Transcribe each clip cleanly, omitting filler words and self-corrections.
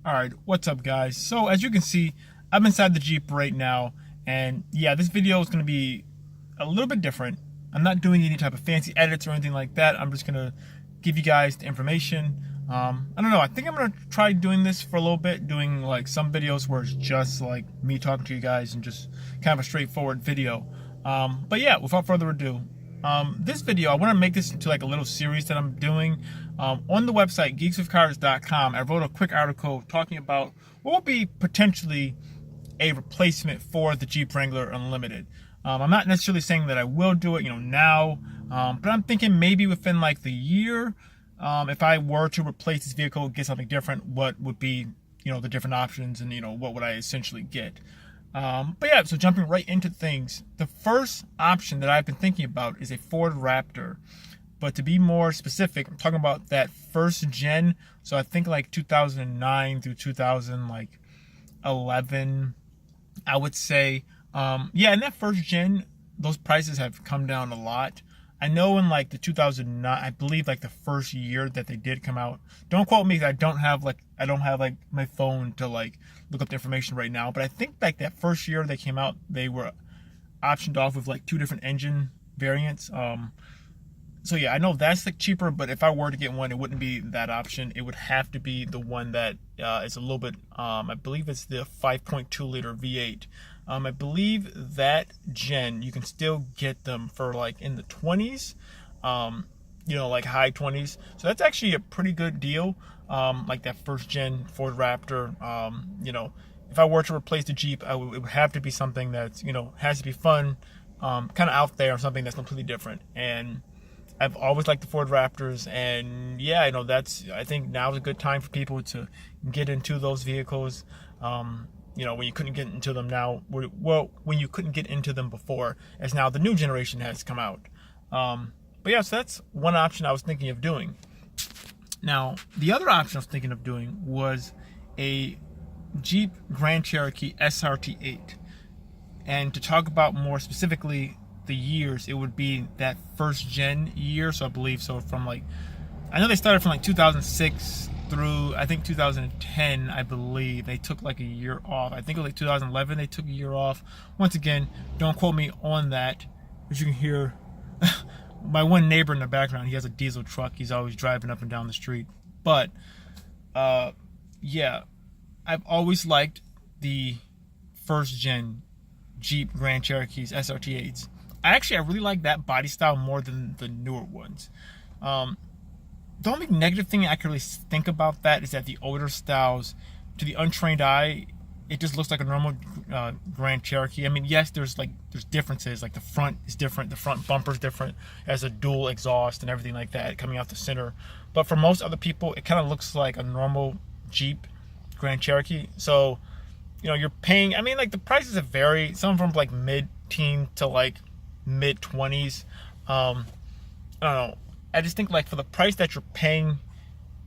Alright, what's up guys? So as you can see, I'm inside the Jeep right now, and yeah, this video is going to be a little bit different. I'm not doing any type of fancy edits or anything like that. I'm just going to give you guys the information. I don't know, I think I'm going to try doing this for a little bit, doing like some videos where it's just like me talking to you guys and just kind of a straightforward video. But yeah, without further ado, this video, I want to make this into like a little series that I'm doing. On the website, geekswithcars.com, I wrote a quick article talking about what would be potentially a replacement for the Jeep Wrangler Unlimited. I'm not necessarily saying that I will do it, now, but I'm thinking maybe within like the year, if I were to replace this vehicle, get something different, what would be, the different options and, what would I essentially get. But yeah, so jumping right into things, the first option that I've been thinking about is a Ford Raptor. But to be more specific, I'm talking about that first gen. So I think like 2009 through 2011, I would say. Yeah, in that first gen, those prices have come down a lot. I know in like the 2009, I believe like the first year that they did come out. Don't quote me, 'cause I don't have like my phone to like look up the information right now. But I think like that first year they came out, they were optioned off with like two different engine variants. So yeah, I know that's like cheaper, but if I were to get one, it wouldn't be that option. It would have to be the one that is a little bit, I believe it's the 5.2 liter V8. I believe that gen, you can still get them for like in the 20s, like high 20s. So that's actually a pretty good deal. Like that first gen Ford Raptor, if I were to replace the Jeep, it would have to be something that's, has to be fun, kind of out there, or something that's completely different. And I've always liked the Ford Raptors, and yeah, I think now is a good time for people to get into those vehicles. When you couldn't get into them now, when you couldn't get into them before, as now the new generation has come out. But yeah, so that's one option I was thinking of doing. Now, the other option I was thinking of doing was a Jeep Grand Cherokee SRT8. And to talk about more specifically the years, it would be that first gen year. So I believe from I know they started from like 2006 through I think 2010. I believe they took like a year off. I think it was like 2011 they took a year off. Once again, don't quote me on that. As you can hear my one neighbor in the background, he has a diesel truck. He's always driving up and down the street. But yeah, I've always liked the first gen Jeep Grand Cherokees SRT8s. I really like that body style more than the newer ones. The only negative thing I can really think about that is that the older styles, to the untrained eye, it just looks like a normal Grand Cherokee. I mean, yes, there's differences. Like the front is different, the front bumper's different, has a dual exhaust and everything like that coming out the center. But for most other people, it kind of looks like a normal Jeep Grand Cherokee. So, you're paying. I mean, like the prices have varied. Some from like mid-teen to like mid-20s. I don't know. I just think like for the price that you're paying,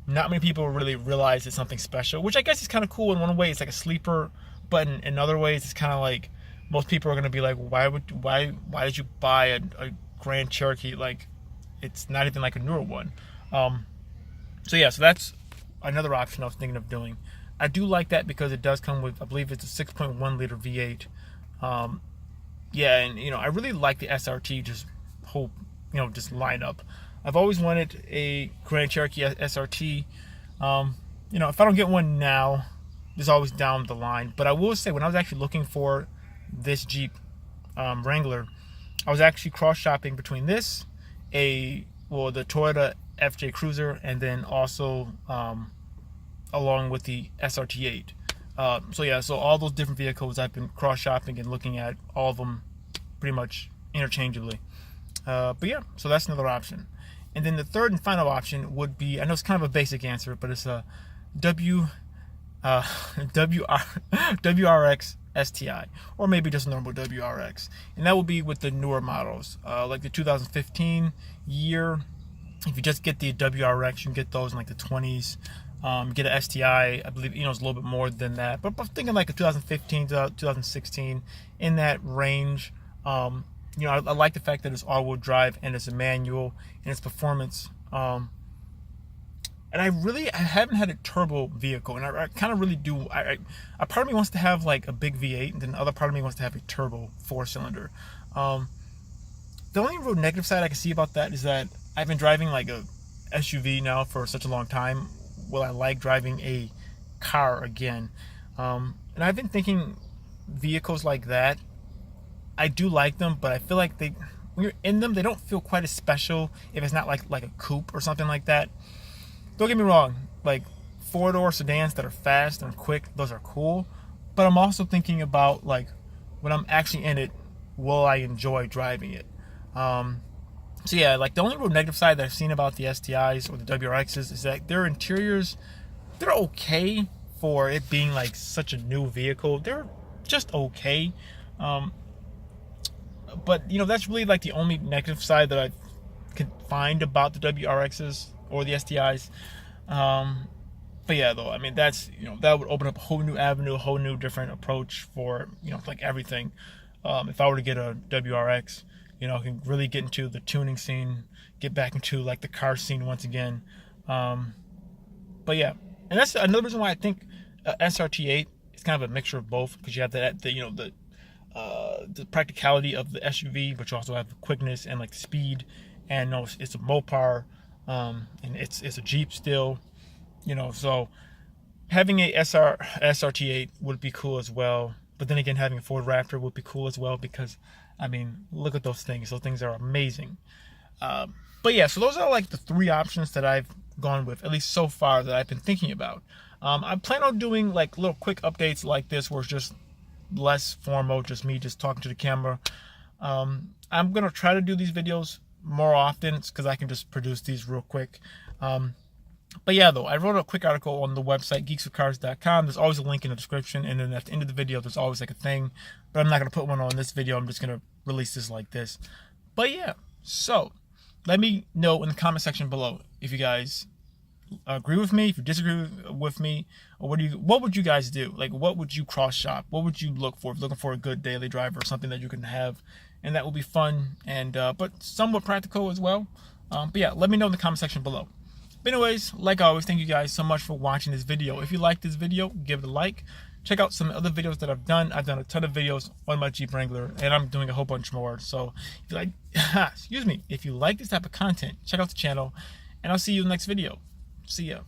not many people really realize it's something special, which I guess is kind of cool in one way. It's like a sleeper, but in other ways, it's kind of like most people are going to be like, why did you buy a Grand Cherokee? Like, it's not even like a newer one. So yeah, so that's another option I was thinking of doing. I do like that because it does come with, I believe it's a 6.1 liter V8. Yeah, and I really like the SRT just lineup. I've always wanted a Grand Cherokee SRT. If I don't get one now, there's always down the line. But I will say, when I was actually looking for this Jeep Wrangler, I was actually cross-shopping between this, the Toyota FJ Cruiser, and then also along with the SRT8. So all those different vehicles, I've been cross-shopping and looking at all of them pretty much interchangeably. But yeah, so that's another option. And then the third and final option would be, I know it's kind of a basic answer, but it's a WRX STI, or maybe just normal WRX. And that would be with the newer models, like the 2015 year. If you just get the WRX, you can get those in like the 20s. Get an STI, I believe, it's a little bit more than that. But I'm thinking like a 2015 to 2016, in that range. I like the fact that it's all-wheel drive and it's a manual, and its performance And I haven't had a turbo vehicle, and I kind of really do. A part of me wants to have like a big V8, and then the other part of me wants to have a turbo 4-cylinder. Um, the only real negative side I can see about that is that I've been driving like a SUV now for such a long time. Will I like driving a car again? And I've been thinking vehicles like that, I do like them, but I feel like when you're in them, they don't feel quite as special if it's not like a coupe or something like that. Don't get me wrong, like 4-door sedans that are fast and quick, those are cool. But I'm also thinking about like when I'm actually in it, will I enjoy driving it? So yeah, like the only real negative side that I've seen about the STIs or the WRXs is that their interiors, they're okay for it being like such a new vehicle. They're just okay. But you know, that's really like the only negative side that I could find about the WRXs or the STIs. But yeah, though, I mean, that's, you know, that would open up a whole new avenue, a whole new different approach for, you know, like everything. If I were to get a WRX, you know, I can really get into the tuning scene, get back into like the car scene once again. But yeah, and that's another reason why I think SRT8 is kind of a mixture of both, because you have the practicality of the SUV, but you also have the quickness and like the speed, and you know, it's a Mopar, and it's a Jeep still, you know. So having a SRT8 would be cool as well. But then again, having a Ford Raptor would be cool as well, because I mean, look at those things. Those things are amazing. But yeah, so those are like the 3 options that I've gone with, at least so far, that I've been thinking about. I plan on doing like little quick updates like this, where it's just less formal, just me just talking to the camera. I'm gonna try to do these videos more often, because I can just produce these real quick. But yeah, though, I wrote a quick article on the website geekswithcars.com. There's always a link in the description, and then at the end of the video there's always like a thing, but I'm not gonna put one on this video. I'm just gonna release this like this. But yeah, so let me know in the comment section below if you guys agree with me, if you disagree with me, or what would you guys do? Like, what would you cross shop? What would you look for if you're looking for a good daily driver, something that you can have and that will be fun and but somewhat practical as well? But yeah, let me know in the comment section below. But anyways, like always, thank you guys so much for watching this video. If you like this video, give it a like. Check out some other videos that I've done. I've done a ton of videos on my Jeep Wrangler, and I'm doing a whole bunch more. So if you like, excuse me, if you like this type of content, check out the channel, and I'll see you in the next video. See ya.